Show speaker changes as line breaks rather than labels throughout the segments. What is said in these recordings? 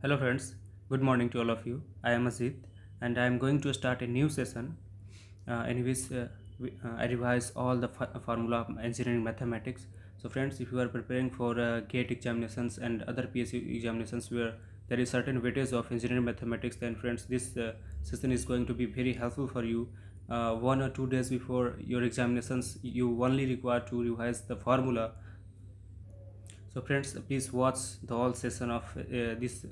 Hello friends, good morning to all of you. I am Azit and I am going to start a new session in which I revise all the formula of engineering mathematics. So friends, if you are preparing for GATE examinations and other PSU examinations where there is certain weightage of engineering mathematics, then friends, this session is going to be very helpful for you. 1 or 2 days before your examinations, you only require to revise the formula. So friends, please watch the whole session of this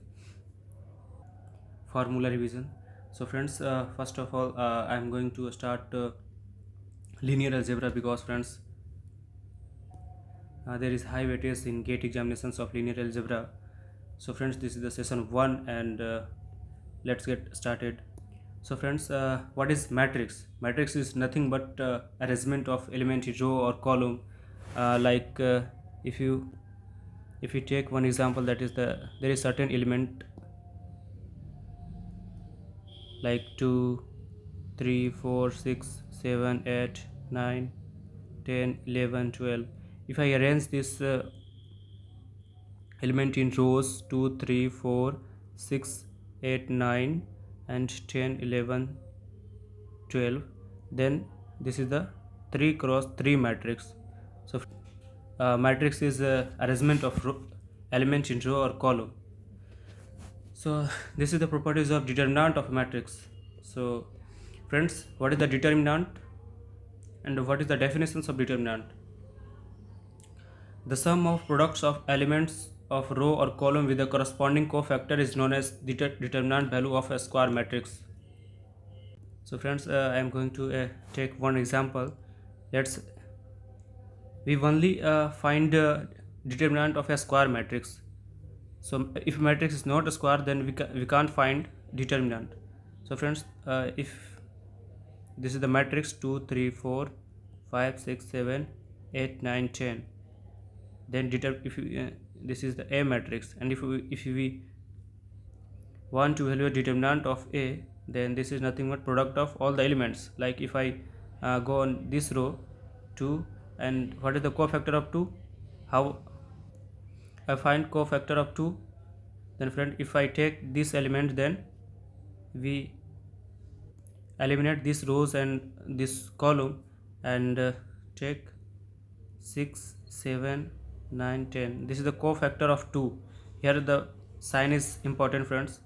formula revision. So friends, first of all, I am going to start linear algebra because friends, there is high weightage in gate examinations of linear algebra. So friends, this is the session 1 and let's get started. So friends, what is matrix? Matrix is nothing but arrangement of element in row or column. Like if you take one example, that is there is certain element like 2, 3, 4, 6, 7, 8, 9, 10, 11, 12. If I arrange this element in rows 2, 3, 4, 6, 8, 9, and 10, 11, 12, then this is the 3 cross 3 matrix. So matrix is arrangement of elements in row or column. So this is the properties of determinant of matrix. So friends, what is the determinant and what is the definitions of determinant? The sum of products of elements of row or column with a corresponding cofactor is known as determinant value of a square matrix. So friends, I am going to take one example. Let's we only find determinant of a square matrix. So if matrix is not a square, then we can't find determinant. So friends, if this is the matrix 2, 3, 4, 5, 6, 7, 8, 9, 10, then if you, this is the A matrix, and if we want to evaluate determinant of A, then this is nothing but product of all the elements. Like if I go on this row 2, and what is the cofactor of 2? How I find cofactor of 2? Then friend, if I take this element, then we eliminate these rows and this column and take 6, 7, 9, 10. This is the cofactor of 2. Here the sign is important friends.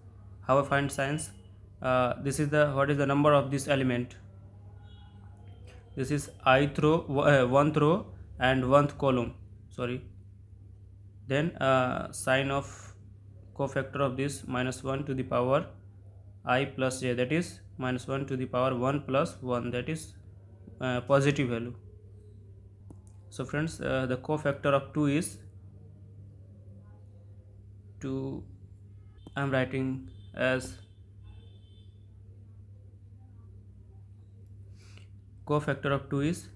How I find signs? This is the what is the number of this element. This is ith row, one row and one column, sorry. Then sign of cofactor of this -1 to the power I plus j, that is -1 to the power 1 plus 1, that is positive value. So friends, the cofactor of 2 is 2. I am writing as cofactor of 2 is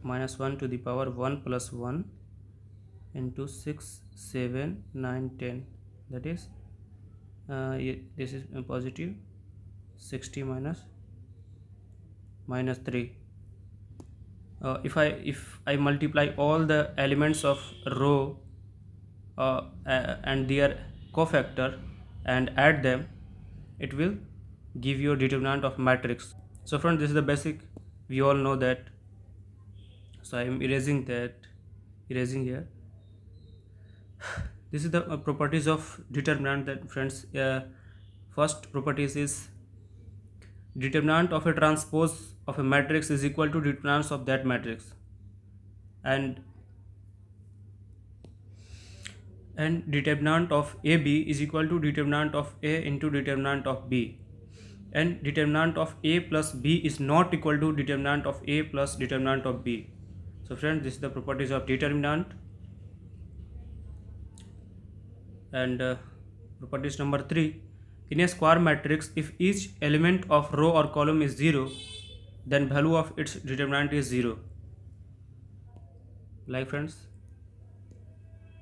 -1 to the power 1 plus 1 into 6, 7, 9, 10, that is this is positive 60 minus 3. If I multiply all the elements of row and their cofactor and add them, it will give you a determinant of matrix. So friends, this is the basic, we all know that. So I am erasing here. This is the properties of determinant, that friends, first properties is determinant of a transpose of a matrix is equal to determinants of that matrix, and determinant of AB is equal to determinant of A into determinant of B, and determinant of A plus B is not equal to determinant of A plus determinant of B. So friends, this is the properties of determinant. And properties number 3, in a square matrix, if each element of row or column is 0, then value of its determinant is 0. Like friends,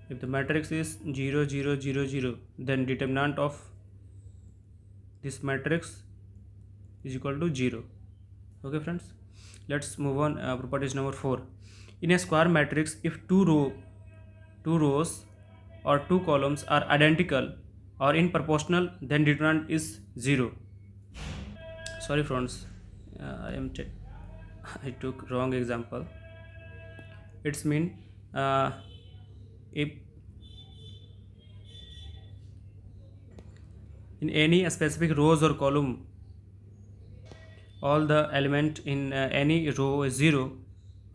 if the matrix is 0, 0, 0, 0, then determinant of this matrix is equal to 0. Okay friends, let's move on. Properties number 4, in a square matrix, if two rows or two columns are identical or in proportional, then determinant is 0. Sorry friends, I took wrong example. It's mean uh, if in any specific rows or column all the element in any row is 0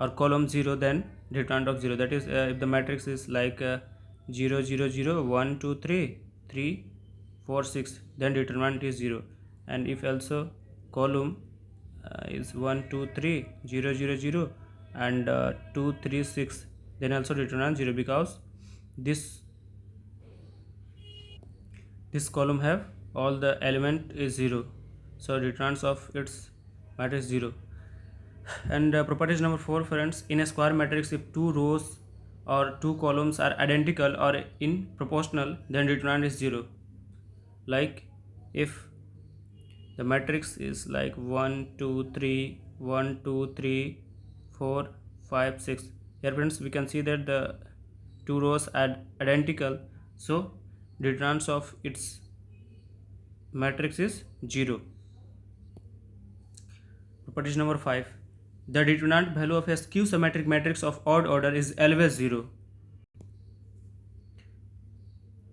or column 0, then determinant of 0. That is, if the matrix is like 0 0 0 1 2 3 3 4 6, then determinant is 0. And if also column is 1 2 3 0 0 0 and 2 3 6, then also determinant 0, because this this column have all the element is 0, so determinants of its matrix 0. And properties number 4, friends, in a square matrix, if two rows or two columns are identical or in proportional, then determinant is 0. Like if the matrix is like 1 2 3 1 2 3 4 5 6, here friends we can see that the two rows are identical, so determinants of its matrix is 0. Property number 5. The determinant value of a skew symmetric matrix of odd order is always 0.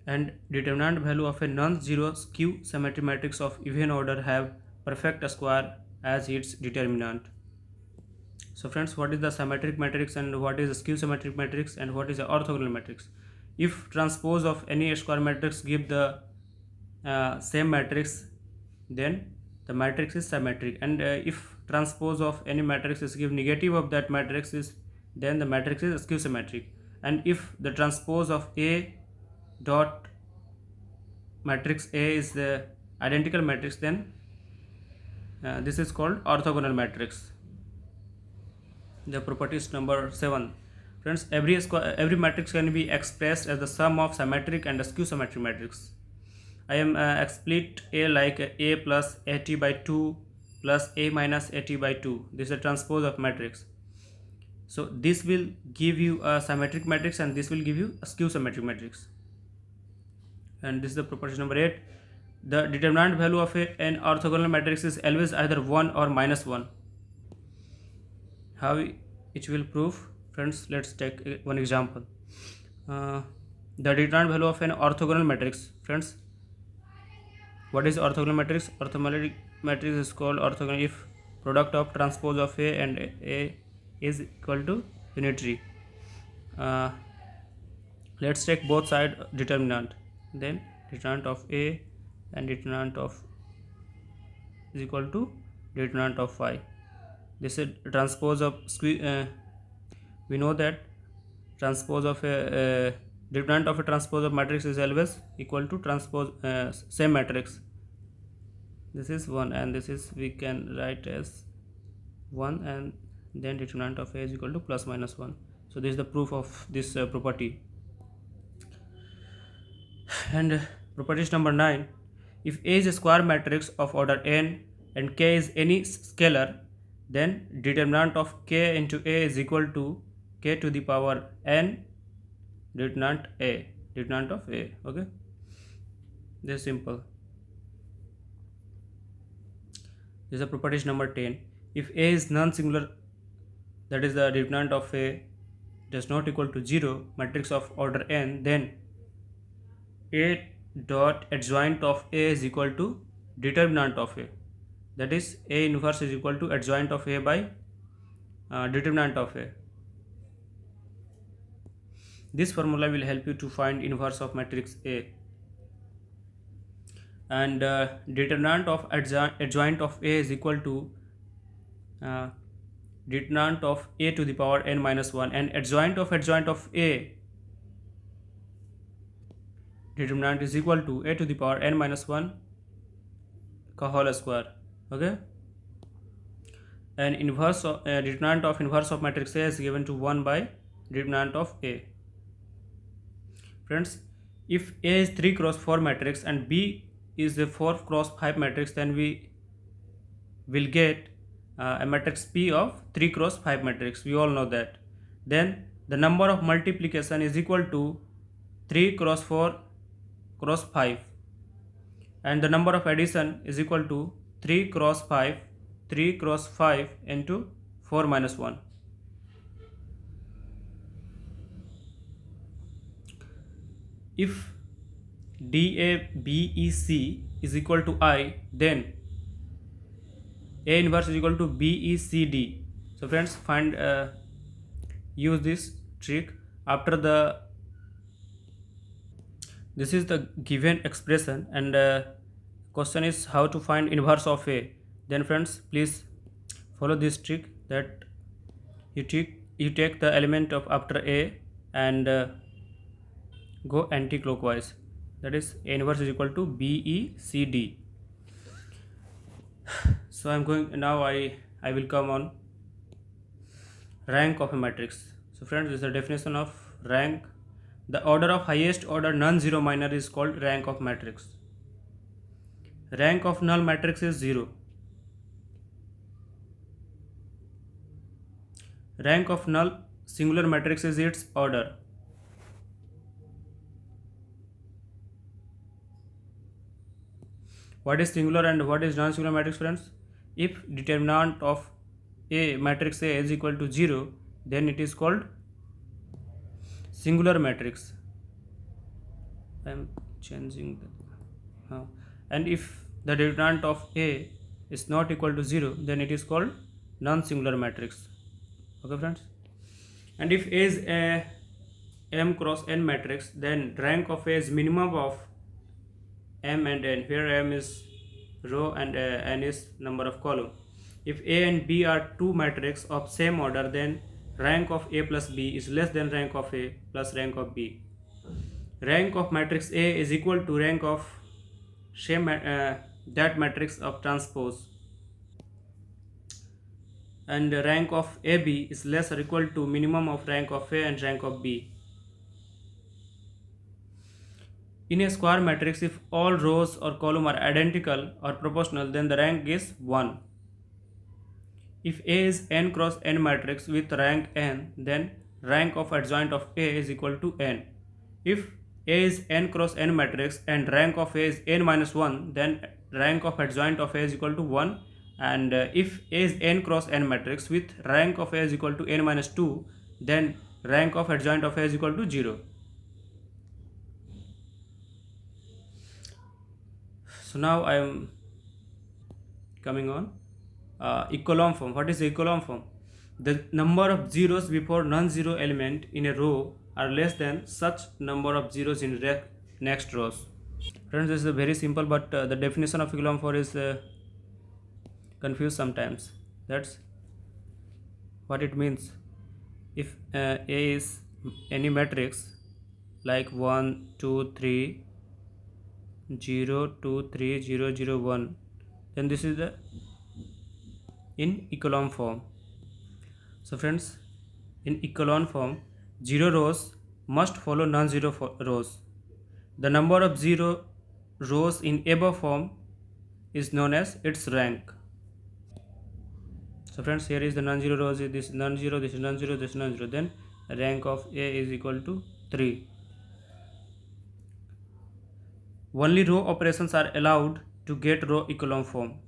And determinant value of a non-zero skew symmetric matrix of even order have perfect square as its determinant. So friends, what is the symmetric matrix and what is the skew symmetric matrix and what is the orthogonal matrix? If transpose of any square matrix give the same matrix, then the matrix is symmetric, and if transpose of any matrix is give negative of that matrix is, then the matrix is skew symmetric. And if the transpose of A dot matrix A is the identical matrix, then this is called orthogonal matrix. The properties number 7, friends, every matrix can be expressed as the sum of symmetric and skew symmetric matrix. I am split A like A plus AT by 2 plus A minus AT by 2. This is a transpose of matrix. So this will give you a symmetric matrix and this will give you a skew symmetric matrix. And this is the property number 8. The determinant value of an orthogonal matrix is always either 1 or minus 1. How it will prove? Friends, let's take one example. The determinant value of an orthogonal matrix. Friends, what is orthogonal matrix? Orthogonal matrix is called orthogonal if product of transpose of A and A is equal to unitary. Let's take both side determinant. Then determinant of A and determinant of is equal to determinant of phi. This is transpose of we know that transpose of a determinant of a transpose of matrix is always equal to transpose same matrix. This is 1 and this is we can write as 1, and then determinant of A is equal to plus minus 1. So this is the proof of this property. And property number 9, if A is a square matrix of order n and K is any scalar, then determinant of K into A is equal to K to the power n determinant of A. Okay, this is simple. This is the property number 10. If A is non-singular, that is the determinant of A does not equal to 0 matrix of order n, then A dot adjoint of A is equal to determinant of A. That is, A inverse is equal to adjoint of A by determinant of A. This formula will help you to find inverse of matrix A. And determinant of adjoint of A is equal to determinant of A to the power n minus 1, and adjoint of A determinant is equal to A to the power n minus 1 ka whole square. Okay, and inverse of determinant of inverse of matrix A is given to 1 by determinant of A. Friends, if A is 3 cross 4 matrix and B is a 4 cross 5 matrix, then we will get a matrix P of 3 cross 5 matrix. We all know that. Then the number of multiplication is equal to 3 cross 4 cross 5, and the number of addition is equal to 3 cross 5, 3 cross 5 into 4 minus 1. If DABEC is equal to I, then A inverse is equal to BECD. So friends, use this trick. After this is the given expression, and question is how to find inverse of A. Then friends, please follow this trick, that you take the element of after A and go anti-clockwise. That is, A inverse is equal to BECD. So I'm going now. I will come on rank of a matrix. So friends, this is the definition of rank. The order of highest order non-zero minor is called rank of matrix. Rank of null matrix is 0. Rank of null singular matrix is its order. What is singular and what is non-singular matrix, friends? If determinant of A matrix A is equal to 0, then it is called singular matrix. I am changing the and if the determinant of A is not equal to 0, then it is called non-singular matrix. Okay friends, and if A is a M cross N matrix, then rank of A is minimum of M and N, where M is row and N is number of column. If A and B are two matrices of same order, then rank of A plus B is less than rank of A plus rank of B. Rank of matrix A is equal to rank of same that matrix of transpose, and rank of AB is less or equal to minimum of rank of A and rank of B. In a square matrix, if all rows or columns are identical or proportional, then the rank is 1. If A is n cross n matrix with rank n, then rank of adjoint of A is equal to n. If A is n cross n matrix and rank of A is n minus 1, then rank of adjoint of A is equal to 1. And if A is n cross n matrix with rank of A is equal to n minus 2, then rank of adjoint of A is equal to 0. So now I am coming on echelon form. What is the echelon form? The number of zeros before non-zero element in a row are less than such number of zeros in next rows. Friends, this is very simple, but the definition of echelon form is confused sometimes. That's what it means. If A is any matrix like 1, 2, 3, 0, 2, 3, 0, 0, 1, then this is the in echelon form. So friends, in echelon form, 0 rows must follow non-zero rows. The number of 0 rows in above form is known as its rank. So friends, here is the non-zero rows, this is non-zero, this is non-zero, this is non-zero, then rank of A is equal to 3. Only row operations are allowed to get row echelon form.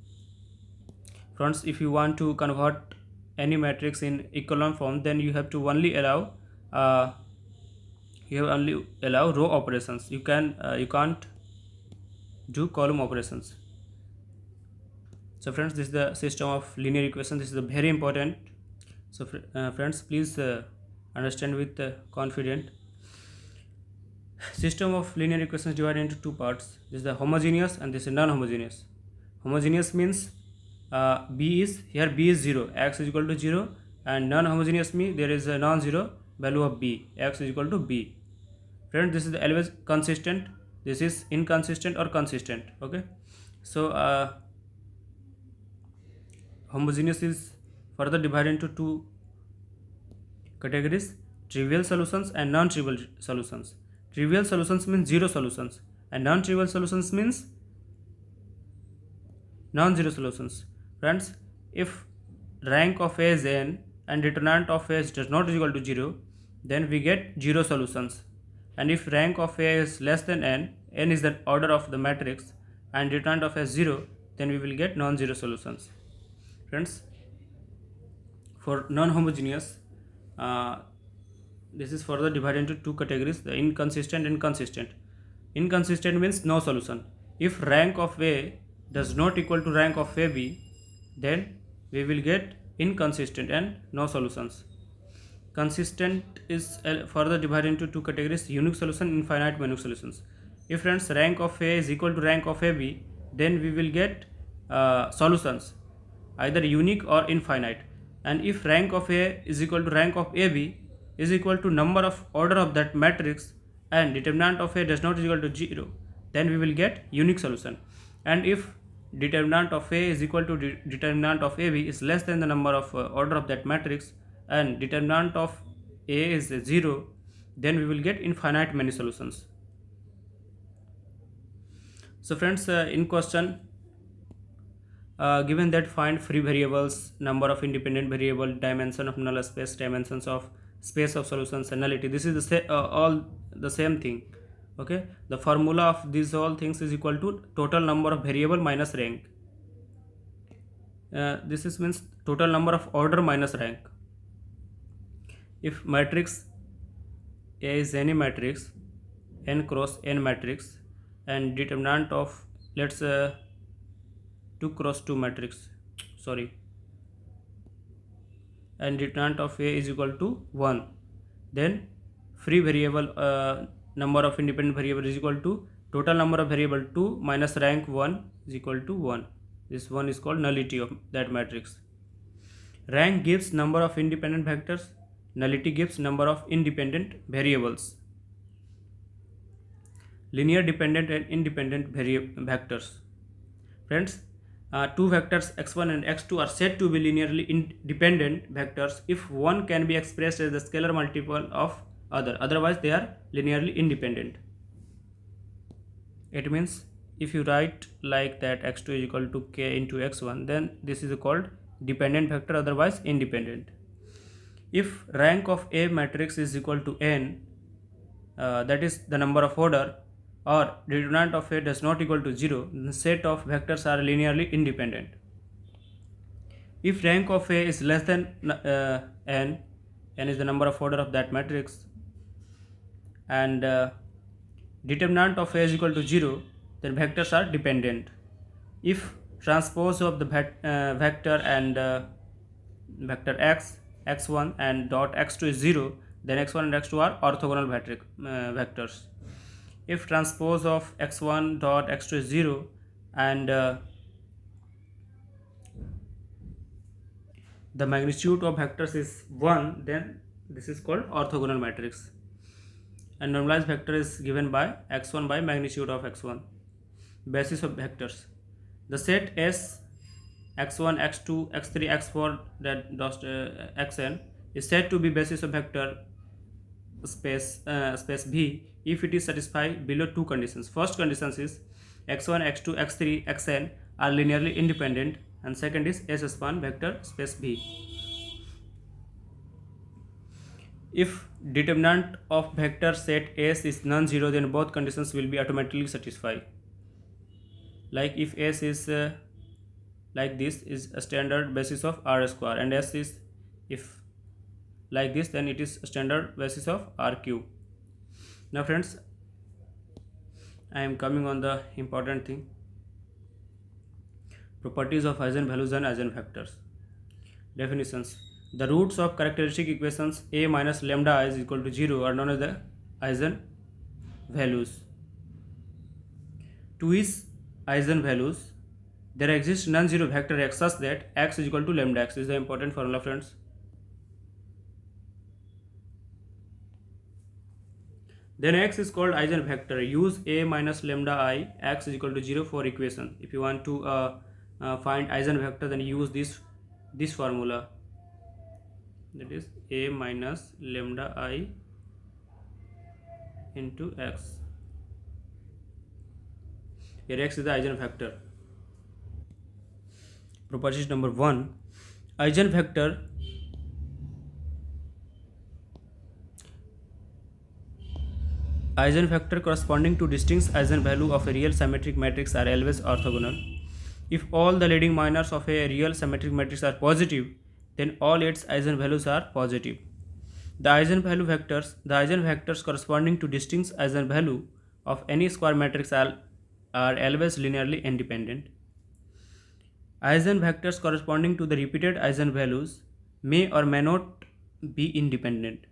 Friends, if you want to convert any matrix in echelon form, then you have to only allow row operations. You can't do column operations. So friends, this is the system of linear equation. This is very important. So friends, please understand with confident. System of linear equations divided into two parts. This is the homogeneous and this is non-homogeneous. Homogeneous means B is 0, x is equal to 0, and non-homogeneous means there is a non-zero value of B, x is equal to B. Friends, this is always consistent, this is inconsistent or consistent. Okay, so homogeneous is further divided into two categories: trivial solutions and non-trivial solutions. Trivial solutions means zero solutions, and non-trivial solutions means non-zero solutions. Friends, if rank of A is n and determinant of A does not equal to 0, then we get zero solutions. and if rank of A is less than n is the order of the matrix, and determinant of A is 0, then we will get non-zero solutions. Friends, for non-homogeneous, this is further divided into two categories: the inconsistent and consistent. Inconsistent means no solution. If rank of A does not equal to rank of AB, then we will get inconsistent and no solutions. Consistent is further divided into two categories: unique solution, infinite minute solutions. If friends rank of A is equal to rank of AB, then we will get solutions either unique or infinite. And if rank of A is equal to rank of AB is equal to number of order of that matrix, and determinant of A does not is equal to 0, then we will get unique solution. And if determinant of A is equal to determinant of AB is less than the number of order of that matrix, and determinant of A is 0, then we will get infinite many solutions. So friends, in question, given that find free variables, number of independent variable, dimension of null space, dimensions of space of solutions, and nullity, this is the all the same thing. Okay, the formula of these all things is equal to total number of variable minus rank. This is means total number of order minus rank. If matrix A is any matrix, n cross n matrix, and determinant of, let's 2 cross 2 matrix, sorry, and determinant of A is equal to 1, then free variable number of independent variable is equal to total number of variable 2 minus rank 1 is equal to 1. This one is called nullity of that matrix. Rank gives number of independent vectors, nullity gives number of independent variables. Linear dependent and independent vectors. Friends, two vectors x1 and x2 are said to be linearly independent vectors if one can be expressed as the scalar multiple of other, otherwise they are linearly independent. It means if you write like that x2 is equal to k into x1, then this is called dependent vector, otherwise independent. If rank of A matrix is equal to n, that is the number of order, or determinant of A does not equal to 0, the set of vectors are linearly independent. If rank of A is less than n is the number of order of that matrix, and determinant of A is equal to 0, then vectors are dependent. If transpose of the vector and vector x, x1 and dot x2 is 0, then x1 and x2 are orthogonal vectors. If transpose of x1 dot x2 is 0 and the magnitude of vectors is 1, then this is called orthogonal matrix. And normalized vector is given by x1 by magnitude of x1. Basis of vectors: the set S x1, x2, x3, x4 that dot xn is said to be basis of vector space V if it is satisfied below two conditions. First condition is x1, x2, x3, xn are linearly independent, and second is S span vector space V. If determinant of vector set S is non-zero, then both conditions will be automatically satisfied. Like if S is like this is a standard basis of R square, and S is if like this, then it is a standard basis of R cube. Now friends, I am coming on the important thing: properties of eigenvalues and eigenvectors. Definitions: the roots of characteristic equations A minus lambda I is equal to 0 are known as the eigenvalues. To its eigenvalues, there exists non-zero vector x such that x is equal to lambda x. This is the important formula, friends. Then x is called eigenvector. Use A minus lambda I x is equal to 0 for equation. If you want to find eigenvector, then use this formula, that is A minus lambda I into x. Here x is the eigenvector. Proposition number 1: eigenvector Eigenvector corresponding to distinct eigenvalue of a real symmetric matrix are always orthogonal. If all the leading minors of a real symmetric matrix are positive, then all its eigenvalues are positive. The eigenvectors corresponding to distinct eigenvalue of any square matrix are always linearly independent. Eigenvectors corresponding to the repeated eigenvalues may or may not be independent.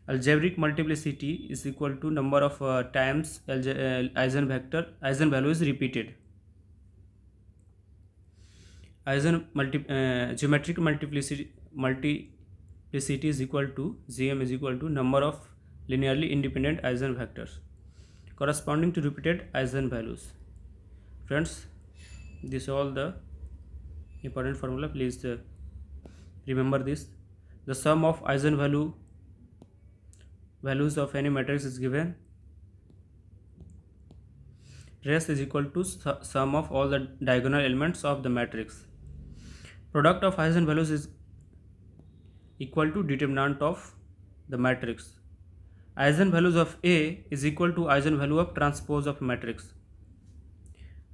Algebraic multiplicity is equal to number of times eigenvalue is repeated. Geometric multiplicity is equal to GM is equal to number of linearly independent eigenvectors corresponding to repeated eigenvalues. Friends, this is all the important formula. Please remember this. The sum of values of any matrix is given. Rest is equal to sum of all the diagonal elements of the matrix. Product of eigenvalues is equal to determinant of the matrix. Eigenvalues of A is equal to eigenvalue of transpose of matrix.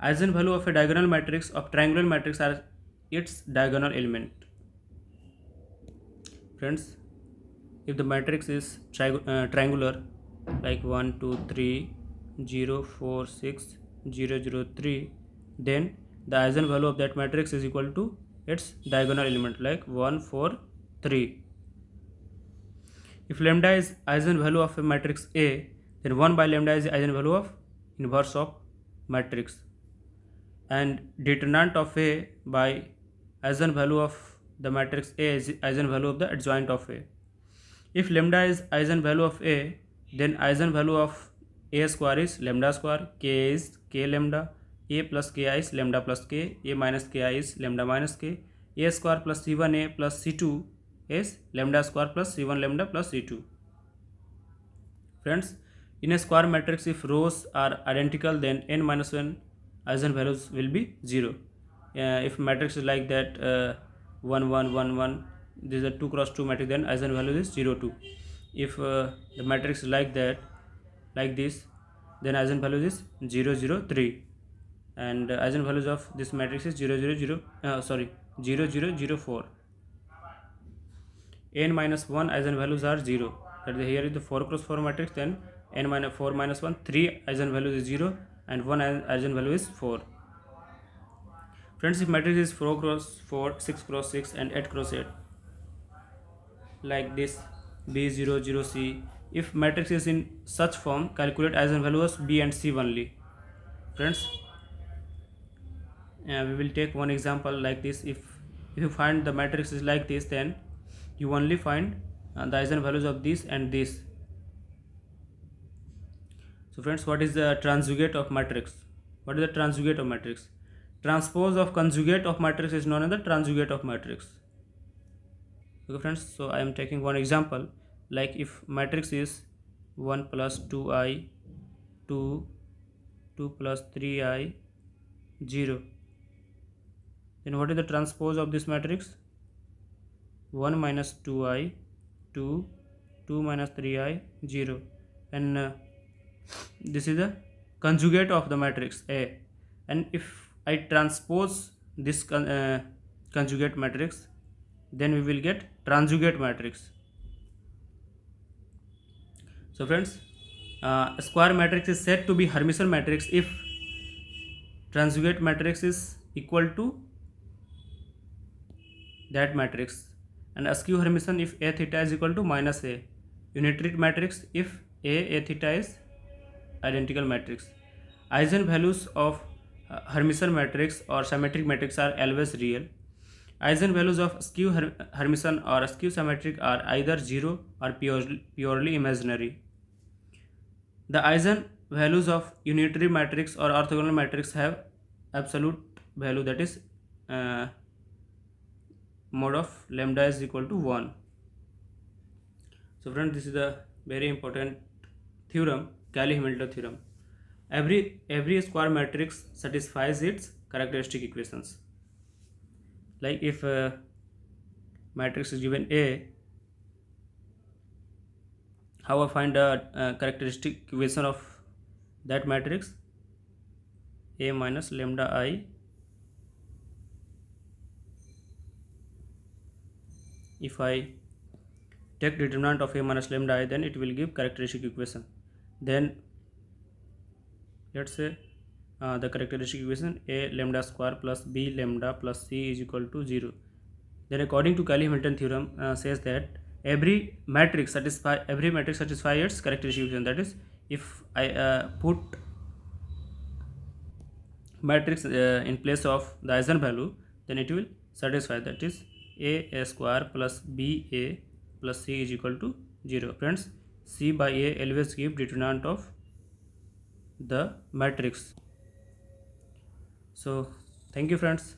Eigenvalue of a diagonal matrix of triangular matrix are its diagonal element. Friends, if the matrix is triangular like 1 2 3 0 4 6 0 0 3, then the eigenvalue of that matrix is equal to its diagonal element like 1 4 3. If lambda is eigenvalue of a matrix A, then 1 by lambda is the eigenvalue of inverse of matrix, and determinant of A by eigenvalue of the matrix A is eigenvalue of the adjoint of A. If lambda is eigenvalue of A, then eigenvalue of A square is lambda square, K is K lambda, A plus Ki is lambda plus K, A minus Ki is lambda minus K, A square plus C1A plus C2 is lambda square plus C1 lambda plus C2. Friends, in a square matrix, if rows are identical, then n minus 1 eigenvalues will be 0. If matrix is like that 1 1 1 1, this is a 2 cross 2 matrix, then eigenvalue is 0 2. If the matrix is like that, like this, then eigenvalue is 0 0 3, and eigenvalues of this matrix is 0 0 0 0 0 0 4. n minus 1 eigenvalues are 0. That here is the 4 cross 4 matrix, then n minus 4 minus 1, 3 eigenvalues is 0 and 1 eigenvalue is 4. Friends, if matrix is 4 cross 4, 6 cross 6 and 8 cross 8, like this B0 0 C, if matrix is in such form, calculate eigenvalues B and C only. Friends, we will take one example like this. If you find the matrix is like this, then you only find the eigenvalues of this and this. So friends, what is the transugate of matrix? What is the transugate of matrix? Transpose of conjugate of matrix is known as the transugate of matrix. Okay friends, so I am taking one example, like if matrix is 1 plus 2i 2 2 plus 3i 0, then what is the transpose of this matrix? 1 minus 2i 2 2 minus 3i 0, and this is the conjugate of the matrix A. And if I transpose this conjugate matrix, then we will get transjugate matrix. So friends, a square matrix is said to be Hermitian matrix if transjugate matrix is equal to that matrix, and askew Hermitian if A theta is equal to minus A. Unitary matrix if A theta is identical matrix. Eigenvalues of Hermitian matrix or symmetric matrix are always real. Eigenvalues of skew Hermitian or skew symmetric are either 0 or purely imaginary. The eigenvalues of unitary matrix or orthogonal matrix have absolute value, that is mod of lambda is equal to 1. So friends, this is a very important theorem, Cayley-Hamilton theorem. Every square matrix satisfies its characteristic equations. Like if matrix is given A, How I find the characteristic equation of that matrix? A minus lambda I, if I take determinant of A minus lambda I, then it will give characteristic equation. Then let's say the characteristic equation A lambda square plus B lambda plus C is equal to 0. Then according to Cayley-Hamilton theorem says that every matrix satisfy its characteristic equation. That is, if I put matrix in place of the eigenvalue, then it will satisfy. That is, A square plus BA plus C is equal to 0. Friends, C by A always give determinant of the matrix. So thank you friends.